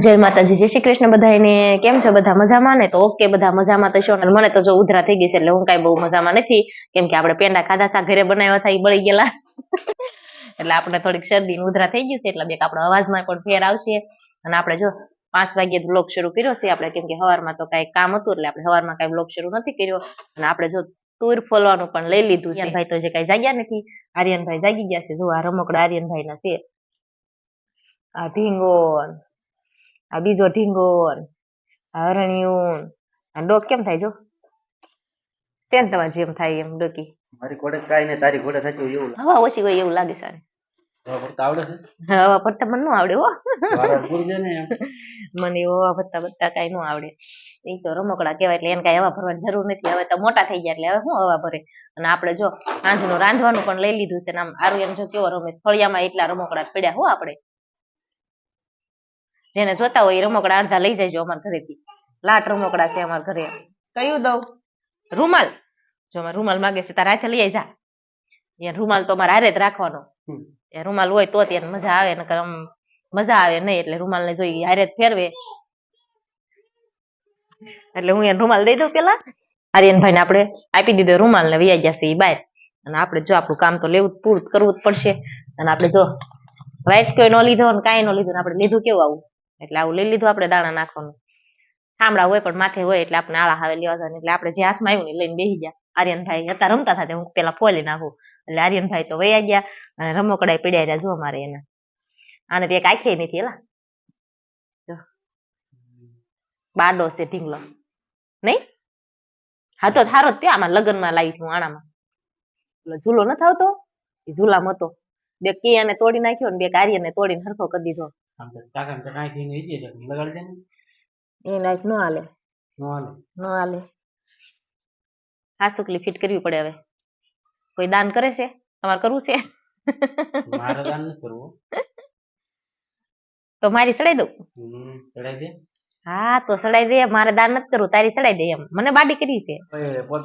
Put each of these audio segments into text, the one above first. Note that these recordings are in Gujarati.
જય માતાજી, જય શ્રી કૃષ્ણ બધાને. કેમ છો બધા? મજામાં ને? તો ઓકે, બધા મજામાં તો છો ને? મને તો જો ઉધરા થઈ ગઈ છે એટલે હું કઈ બહુ મજામાં નથી, કેમ કે આપણે પેંડા ખાધા હતા, ઘરે બનાવ્યા હતા, એ બળી ગયેલા. એટલે આપણે થોડીક શરદી ઉધરા થઈ ગઈ છે, એટલે બે આપણો અવાજમાં પણ ફેર આવશે. અને આપણે જો 5 વાગ્યે બ્લોગ શરૂ કર્યો છે આપણે, કેમ કે સવારમાં તો કઈ કામ હતું એટલે આપણે સવારમાં કઈ બ્લોગ શરૂ નથી કર્યો. અને આપણે જો ટૂર ફોલવાનું પણ લઈ લીધું છે. ભાઈ તો જે કઈ જાગ્યા નથી, આર્યનભાઈ જાગી ગયા છે. જો આ રમકડા આર્યનભાઈ ના છે, આ ઢીંગો, આ બીજો ઢીંગો, હરણિયું, આ ડોક કેમ થાય જો તેમ તમારે જેમ થાય એમ ડોકી. મારી ઘોડે કાઈ ને તારી ઘોડે થતી એવું હવા ઓછી હોય એવું લાગે છે. આવડે છે. હવા પડતા મને ન આવડે હો. પૂરી દે ને મને હવા પડતા પડતા કઈ ન આવડે. એ તો રમકડા કહેવાય એટલે એને કઈ હવા ભરવાની જરૂર નથી. હવે તો મોટા થઈ ગયા એટલે હવે શું હવા ભરે. અને આપણે જો સાંજનું રાંધવાનું પણ લઈ લીધું છે. આમ આર્યન જો કેવો રમે, ફળિયામાં એટલા રમકડા પડ્યા હો. આપણે જેને જોતા હોય એ રમકડા અડધા લઈ જાય અમારા ઘરેથી. લાટ રમકડા છે અમારા ઘરે. કયું દઉં? રૂમાલ. જો અમારે રૂમાલ માગે છે તારે હાથે લઈ આવી જા. યાર રૂમાલ તો અમારે હારે જ રાખવાનો. એ રૂમાલ હોય તો એને મજા આવે, નકર આમ મજા આવે નહીં. એટલે રૂમાલ ને જોઈ હારે જ ફેરવે. એટલે હું એને રૂમાલ દઈ દઉં પેલા. આર્યનભાઈ ને આપણે આપી દીધો રૂમાલ ને વૈયા ગયા છે એ બહાર. અને આપણે જો આપણું કામ તો લેવું પૂરું કરવું જ પડશે. અને આપણે જો રાઈસ કોઈ ન લીધો ને કાંઈ ન લીધું, આપણે લીધું કેવું આવું, એટલે આવું લઈ લીધું આપણે દાણા નાખવાનું. ઠામડા હોય પણ માથે હોય એટલે આપણે આળા આવે લેવા જાય. એટલે આપણે જે હાથમાં આવ્યું ને લઈને બેસી ગયા. આર્યનભાઈ હતા રમતા હતા હું પેલા ફોલી નાખું, એટલે આર્યનભાઈ તો વયા ગયા અને રમકડા પડ્યા રહ્યા. જો અમારે એના આને એક આંખે નથી એલા. બાડો છે ઢીંગલો નહીં. હા તો થારો જ ત્યાં આમાં લગ્નમાં લાવી છું આણામાં. એટલે ઝૂલો નથી આવતો એ ઝૂલામાં હતો. બે કિયાને તોડી નાખ્યો ને બે આર્યને તોડીને હરખો કરી દીધો. એ નાખ નો હાલે, નો હાલે. હાસુકલી ફિટ કરવી પડે. હવે કોઈ દાન કરે છે? તમારે કરવું છે? મારે દાન નથી કરવું. તો મારી સડાઈ દઉં? સડાઈ દે. હા તો સડાઈ દે. મારે દાન નથી કરવું, તારી સડાઈ દે. એમ મને બાડી કરી છે.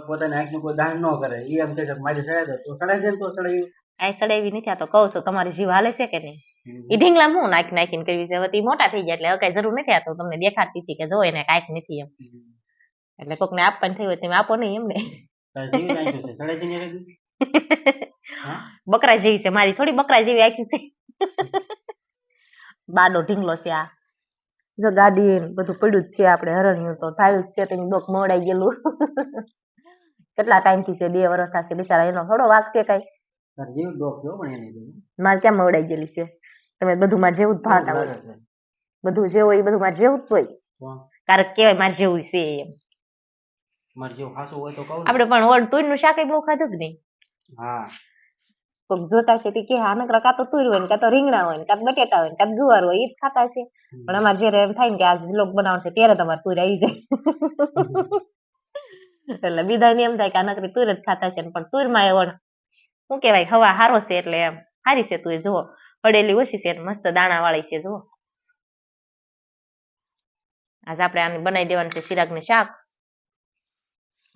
પોતાની આંખનું કોઈ દાન ન કરે. એ એમ કે મારી સડાઈ દે તો સડાઈ દે. તો સડાઈ આ સડાવી નથી. આ તો કહું છું તમારી જીવ હાલે છે કે નહીં. એ ઢીંગલા હું નાખીને કરવી છે. હવે મોટા થઈ ગયા એટલે હવે કઈ જરૂર નથી. આ તો તમને દેખાડતી હતી કે જો એને કાંઈક નથી એમ. એટલે કોકને આપવાની થઈ હોય તમે આપો નહીં એમને. બકરા જેવી છે મારી, થોડી બકરા જેવી આખી છે. બાડો ઢીંગલો છે આ. જો ગાડી બધું પડ્યું જ છે. આપણે હરણ્યું તો થયું જ છે. તેની ડોક મોડાઈ ગયેલું. કેટલા ટાઈમ થી છે? 2 વર્ષ થશે બિચારા. એનો થોડો વાક છે કઈ. મારે ક્યાં મવડાઈ ગયેલી છે? તમે બધું મારે જેવું જ ભાવતા હોય. બધું જે હોય એ બધું મારે જેવું જ હોય. કારણ કેવાય મારે જેવું છે એમ. આપણે પણ ઓળ તુર નું શાક બહુ ખાધું જ નહીં. હા કોક જોતા છે કે આનકરા કાં તો તુર હોય ને, કાં તો રીંગણા હોય ને, કાં તો બટેટા હોય ને, કાં ગુવાર હોય, એ જ ખાતા છે. પણ અમારે જયારે એમ થાય ને કે આજ બ્લોગ બનાવવાનું છે ત્યારે તમારે તુર આવી જાય. એટલે બીજા ને એમ થાય કે આ નકરી તુર જ ખાતા છે, પણ તુર માં એવો શું કેવાય હવા હારો છે એટલે એમ સારી છે. તું જુઓ પડેલી ઓછી છે, મસ્ત દાણા વાળી છે. જુઓ આજે આપણે આને બનાવી દેવાનું છે શિરાગ ને શાક.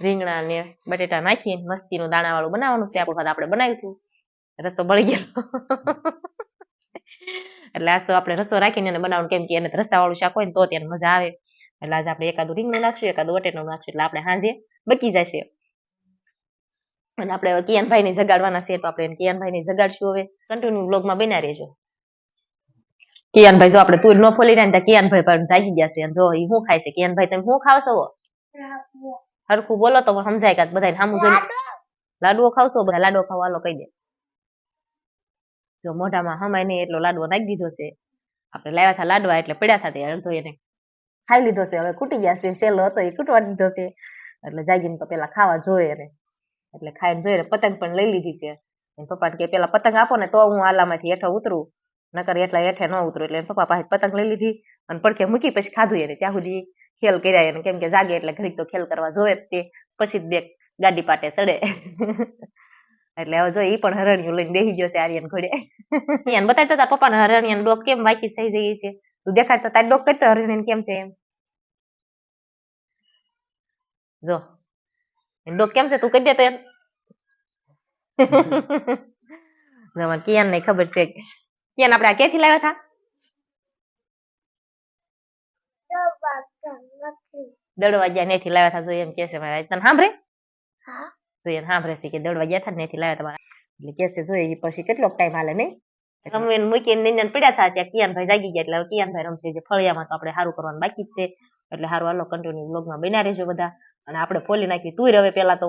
રીંગણા ને બટેટા નાખી મસ્તી નું દાણા વાળું બનાવવાનું છે. આપણે બનાવ્યું હતું, રસો બળી ગયો. એટલે આજ તો આપણે રસો રાખીને એને બનાવવાનું, કેમ કે એને રસા વાળું શાક હોય ને તો તેને મજા આવે. એટલે આજે આપણે એકાદું રીંગણું નાખશું, એકાદું બટેટું નાખશું. એટલે આપણે સાંજે બચી જશે. અને આપણે કિયાનભાઈ ને જગાડવાના છે તો આપણે કિયાનભાઈ ને જગાડશું. હવે કન્ટિન્યુ બ્લોગમાં બન્યા રહેજો. કિયાનભાઈ જો આપણે તુર ન ફોલી રહ્યા ને કિયાનભાઈ પણ જાગી ગયા છે. જો એ શું ખાય છે? કિયાનભાઈ તમે શું ખાવશો? હરખું બોલો તો સમજાય કે બધા સામું જોઈ. લાડવો ખાવશો? બધા લાડવો ખાવા હાલો કહી દે. જો મોઢામાં હમાય નહીં એટલો લાડવો નાખી દીધો છે. આપણે લાવ્યા હતા લાડવા એટલે પડ્યા હતા, અડધો એને ખાઈ લીધો છે. હવે ખૂટી ગયા છે. સેલો હતો એ ખૂટવા દીધો છે. એટલે જાગીને તો પેલા ખાવા જોઈએ એને. એટલે ખાઈને જોઈએ. પતંગ પણ લઈ લીધી છે. પપ્પાને કે પેલા પતંગ આપો ને તો હું આલામાંથી હેઠો ઉતરું, નકર એટલા હેઠે ન ઉતરું. એટલે પપ્પા પાસે પતંગ લઈ લીધી અને પડખે મૂકી પછી ખાધું એને. ત્યાં સુધી ખેલ કર્યા એને, કેમ કે જાગે એટલે ઘડીક તો ખેલ કરવા જોઈએ તે, પછી જ બે ગાડી પાટે ચડે. એટલે હવે જો એ પણ હરણિયું લઈને બેસી ગયો છે આર્યન ઘોડે. એને બતાવતા હતા પપ્પાને હરણિયન ડોક કેમ વાંચી થઈ જઈ છે. તું દેખાડતો તારી ડોક કરતો હરણિયન કેમ છે એમ. જો ડોક કેમ છે તું કહી દે તો એમ. કિયાન ને ખબર છે. કિયાન આપણે આ ક્યાંથી લાવ્યા હતા? દળવા ગયા નેથી લાવ્યા હતા, જો એમ કે છે મારા તને સાંભળે તો એને સાંભળે છે કે દળવા ગયા હતા નેથી લાવ્યા તમારા, એટલે કે છે જોઈએ પછી કેટલો ટાઈમ હાલે નહીં. રમવીને મૂકીને નિંદન પડ્યા હતા ત્યાં કિયાનભાઈ જાગી ગયા, એટલે કિયાનભાઈ રમશે જે ફળિયામાં તો આપણે સારું કરવાનું બાકી જ છે, એટલે સારું હાલો કન્ટિન્યુ બ્લોગમાં બન્યા રહેજો બધા. અને આપણે ફોલી નાખી તુર, હવે પેલા તો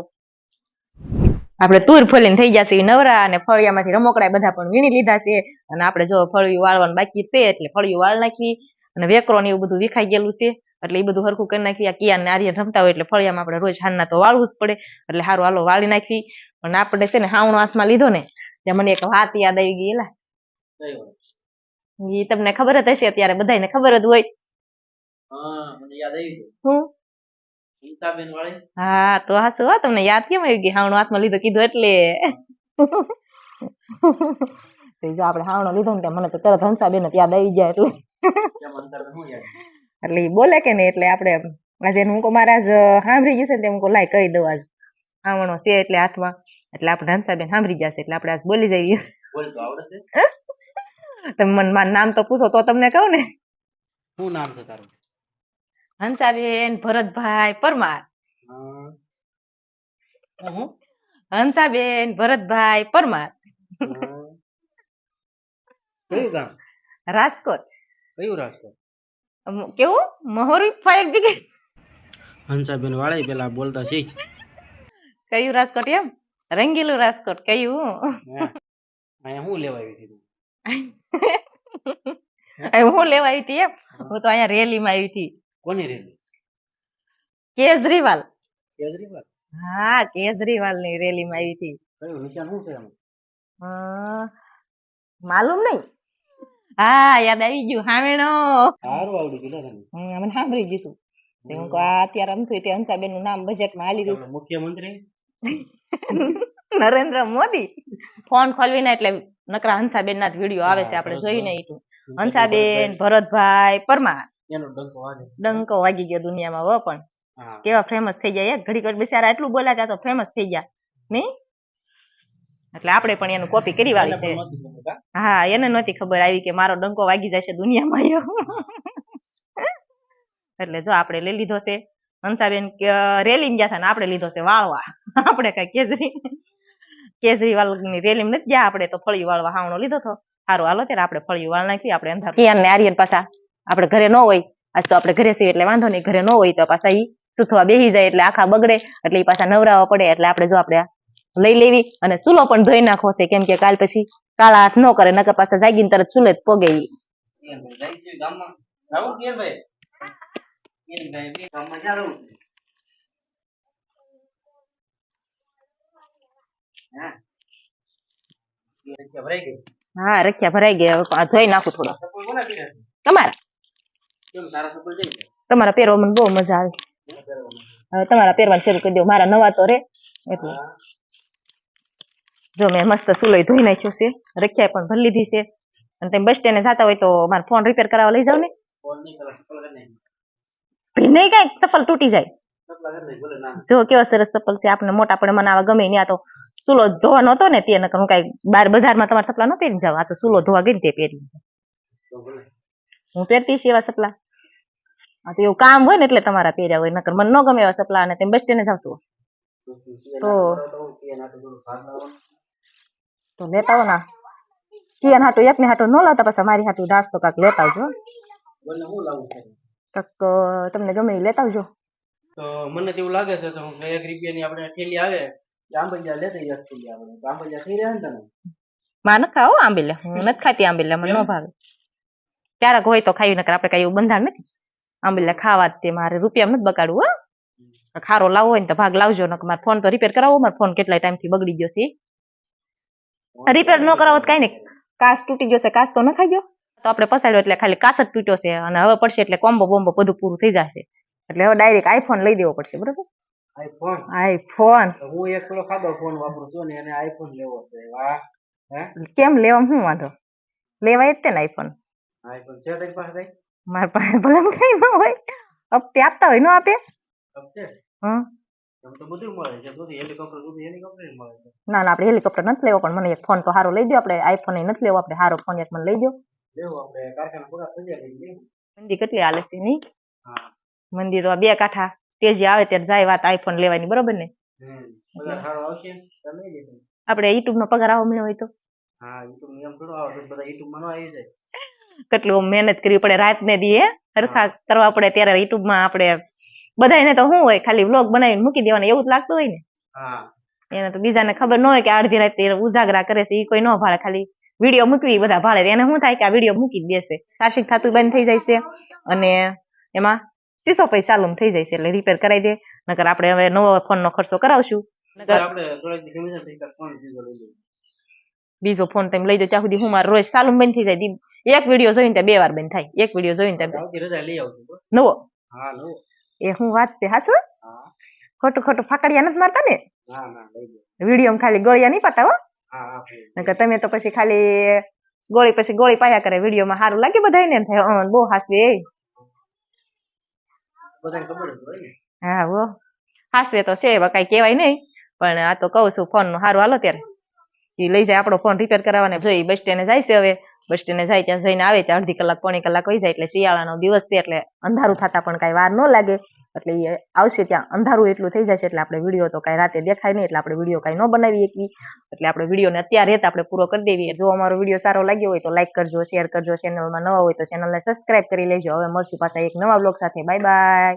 આપણે તુર ફોલીને થઈ ગયા છે નવરા, અને ફળિયામાંથી રમકડા બધા પણ વીણી લીધા છે, અને આપણે જો ફળિયું વાળવાનું બાકી છે એટલે ફળિયું વાળ નાખી, અને વેકરો ને એવું બધું વિખાઈ ગયેલું છે એટલે એ બધું હરખું કરી નાખી. આ કિયાન ને આર્યન રમતા હોય એટલે ફળિયામાં આપણે રોજ હાંજના તો વાળવું જ પડે, એટલે સારું હાલો વાળી નાખી. અને આપણે છે ને હાવણો હાથમાં લીધો ને ત્યાં મને એક વાત યાદ આવી ગઈ. એલા એ તમને ખબર જ હશે, અત્યારે બધાને ખબર જ હોય. હા તો હાસુ હો, તમને યાદ કેમ આવી ગઈ? હાવણો હાથમાં લીધો કીધું એટલે જો આપણે હાવણો લીધો ને મને તો તરત હંસાબેન યાદ આવી જાય, એટલે એ બોલે કે નહીં એટલે આપણે આજે હું મારા જ સાંભળી ગયું છે ને હું લાઈ કહી દઉં. આજ હાવણો છે એટલે હાથમાં, એટલે આપણે હંસાબેન સાંભળી જશે એટલે આપણે આજ બોલી જઈએ. તમે મને મારું નામ તો પૂછો તો તમને કહું ને. શું નામ છે તારું? હંસાબેન ભરતભાઈ પરમાર. હંસાબેન ભરતભાઈ પરમાર. કયું ગામ? રાજકોટ. કયું રાજકોટ? કેવું મહોરી ફાયર બ્રિગેડ. હંસાબેન વાળી પેલા બોલતા શીખ. કયું રાજકોટ? એમ રંગીલું રાજકોટ. કયું અહીંયા હું લેવા આવી હતી? હું લેવા આવી હતી એમ? હું તો અહીંયા રેલીમાં આવી હતી. કોની રેલી? કેજરીવાલ. કેજરીવાલ? હા કેજરીવાલ ની રેલીમાં આવી હતી. કયું નિશાન શું છે આમાં? માલુમ નહીં. હા યાદ આવી ગયું. હામેણો. સારું આવડી ગયું ને. મને સાંભળી ગયું. હું અત્યારે રમતું તે હંસાબેન નું નામ બજેટમાં હાલી રહ્યું. મુખ્યમંત્રી નરેન્દ્ર મોદી. ફોન ખોલવીને એટલે નકરા હંસાબેન ના જ વિડીયો આવે છે, આપણે જોઈને. હંસાબેન ભરતભાઈ પરમાર. એનો ડંકો વાગી ગયો દુનિયામાં. હો પણ કેવા ફેમસ થઈ જાય, ઘડી ઘડી બિચારા એટલું બોલ્યા ત્યાં તો ફેમસ થઈ ગયા નહીં, એટલે આપણે પણ એનું કોપી કરી વાળી છે. હા એને નહોતી ખબર આવી કે મારો ડંકો વાગી જશે દુનિયામાં. એટલે જો આપણે લઈ લીધો છે હંસાબેન રેલી ગયા હતા ને આપણે લીધો છે વાળવા. આપણે કઈ કેજરીવાલ ની રેલી નથી ગયા, આપણે તો ફળિયું વાળવા હાવણો લીધો હતો. સારું હાલો ત્યારે આપણે ફળિયું વાળ નાખી. આપણે અંધાર કિયાન ને આર્યન પાછા આપણે ઘરે ન હોય, આજ તો આપણે ઘરે છીએ એટલે વાંધો નહીં, ઘરે ન હોય તો પાછા ઈ સુથવા બેસી જાય એટલે આખા બગડે, એટલે ઈ પાછા નવરાવા પડે. એટલે આપણે જો આપણે લઈ લેવી, અને ચૂલો પણ ધોઈ નાખવો છે, કેમ કે કાલ પછી કાળા હાથ ન કરે, નકર પાછા જાગીને તરત ચૂલે જ પોગે. હા રખ્યા ભરાઈ ગયા, ધોઈ નાખું થોડો. તમારા પહેરવા મને બહુ મજા આવે. હવે તમારા પહેરવાનું શરૂ કરી દો, મારા નવા તો રે એટલે. જો મેં મસ્ત સુલોય ધોઈ નાખ્યો છે, રખ્યા પણ ભરી લીધી છે. અને તમે બસ સ્ટેન્ડ જતા હોય તો મારો ફોન રિપેર કરાવવા લઈ જાવ ને. નહીં કઈ ચપ્પલ તૂટી જાય. જો કેવા સરસ ચપ્પલ છે, આપણે મોટા પડે મને આવા ગમે નહીં. આ તો ચૂલો ધોવાનો હતો ને તે નકર હું કઈ બાર બજારમાં તમારા ચપલા ન પહેરી જાવ, આ તો ચૂલો ધોવા ગઈ તે પહેરી. હું પહેરતી છે એવા ચપલા. હા તો એવું કામ હોય ને એટલે તમારા પહેર્યા હોય, નકર મને ન ગમે એવા ચપલા. અને તમે બસ સ્ટેન્ડ જાવ છો તો લેતા હો ના. કિયાન હાટું એક ને હાટું ન લાવતા, પછી મારી હાટું દાસ તો કાંક લેતા આવજો. કાંક તમને ગમે એ લેતા આવજો. તો મને તો એવું લાગે છે તો 1 રૂપિયાની આપણે થેલી આવે આંબલિયા લેતી જતી આપણે. આંબલિયા થઈ રહ્યા ને તમે? માં ન ખાઓ આંબલિયા, હું નથી ખાતી આંબલિયા, મને ન ભાવે. ક્યારેક હોય તો ખાઈ, નકર આપણે કઈ એવું બંધાણ નથી આંબલિયા ખાવા જ. તે મારે રૂપિયા નથી બગાડવું. હો ખારો લાવવો હોય ને તો ભાગ લાવજો, નકર મારો ફોન તો રિપેર કરાવો. મારો ફોન કેટલા ટાઈમ થી બગડી ગયો છે. રિપેર ન કરાવો તો કઈ નહીં, કાચ તૂટી ગયો છે, કાચ તો ન ખાઈ ગયો તો આપણે પસાડ્યો એટલે ખાલી કાચ જ તૂટ્યો છે. અને હવે પડશે એટલે કોમ્બો બોમ્બો બધું પૂરું થઈ જશે, એટલે હવે ડાયરેક્ટ આઈફોન લઈ દેવો પડશે. બરોબર? આઈફોન હું એક થોડો ખાધો ફોન વાપરું છું ને, એને આઈફોન લેવો છે. વાહ. કેમ લેવામાં શું વાંધો? લેવાય જ તે ને આઈફોન. આઈફોન છે તારી પાસે? મારા પાસે ભલે કઈ ન હોય, હપ્તે આપતા હોય ન આપે. તો બધું મળે છે, બધું હેલિકોપ્ટર મળે છે. ના ના આપણે હેલિકોપ્ટર નથી લેવો, પણ મને એક ફોન તો સારો લઈ દો. આપણે આઈફોન નથી લેવો, આપણે સારો ફોન એક મને લઈ દો. લેવો આપણે કારખાના પૂરા થઈ જાય. મંદી કેટલી હાલે છે નહીં? મંદિર તો 2 કાંઠા તેજી આવે ત્યારે જાય વાત આઈફોન લેવાની બરોબર ને પગાર સારો આવશે તો લઈ લેજો. આપણે યુટ્યુબ નો પગાર આવો મળ્યો હોય તો હા યુટ્યુબ નિયમ થોડો આવે તો બધા યુટ્યુબ માં ન આવી જાય. કેટલું મહેનત કરવી પડે રાત ને દી હરખા કરવા પડે ત્યારે યુટ્યુબ માં આપણે બધાને તો શું હોય ખાલી વ્લોગ બનાવીને મૂકી દેવાના એવું જ લાગતું હોય ને હા એને તો બીજાને ખબર ન હોય કે અડધી રાતે ઉજાગરા કરે છે એ કોઈ ન ભાળે ખાલી વિડીયો મૂકવી બધા ભાળે એને શું થાય કે આ વિડીયો મૂકી જ દેશે સાર્ષિક થતું બંધ થઈ જાય છે અને એમાં 300 પૈસા ચાલુ થઈ જાય છે એટલે રિપેર કરાવી દે નકર આપણે હવે નવો ફોન નો ખર્ચો કરાવશું નકર આપણે થોડીક દી ગમી જશે એક ફોન બીજો લઈ લઈએ. બીજો ફોન તમે લઈ દો ત્યાં સુધી હું મારો રોજ ચાલુ બંધ થઈ જાય એક વિડીયો જોઈને ત્યાં 2 વાર બંધ થાય એક વિડીયો જોઈને ત્યાં આવતી રજા લઈ આવજો બસ. નવો હા નવો. એ હું વાત છે હાચું હા ખોટું ખોટું ફાકડિયા નથી મારતા ને ના ના લઈ લો. વિડીયો ખાલી ગોળિયા નહીં પાતા હો હા હા નકર તમે તો પછી ખાલી ગોળી પાયા કરે વિડીયોમાં સારું લાગે બધાને એમ થાય બહુ હાસવે બધાને ખબર જ હોય ને. હા હો હાસવે તો છે હવે કઈ કહેવાય નહીં પણ આ તો કહું છું ફોન નું સારું હાલો ત્યારે એ લઈ જાય આપણો ફોન રિપેર કરાવવાને જોઈ બસ સ્ટેન્ડે જાય છે હવે બસ સ્ટેન્ડે જાય ત્યાં જઈને આવે ત્યાં અડધી કલાક પોણી કલાક વહી જાય એટલે શિયાળાનો દિવસ છે એટલે અંધારું થતા પણ કઈ વાર ન લાગે એટલે એ આવશે ત્યાં અંધારું એટલું થઈ જશે એટલે આપણે વિડીયો તો કઈ રાતે દેખાય નહીં એટલે આપણે વિડીયો કઈ ન બનાવી શકીએ એટલે આપણે વિડીયોને અત્યારે આપણે પૂરો કરી દેવી જો અમારો વિડીયો સારો લાગ્યો હોય તો લાઈક કરજો શેર કરજો ચેનલમાં નવા હોય તો ચેનલને સબસ્ક્રાઇબ કરી લેજો હવે મળશું પાછા એક નવા બ્લોગ સાથે બાય બાય.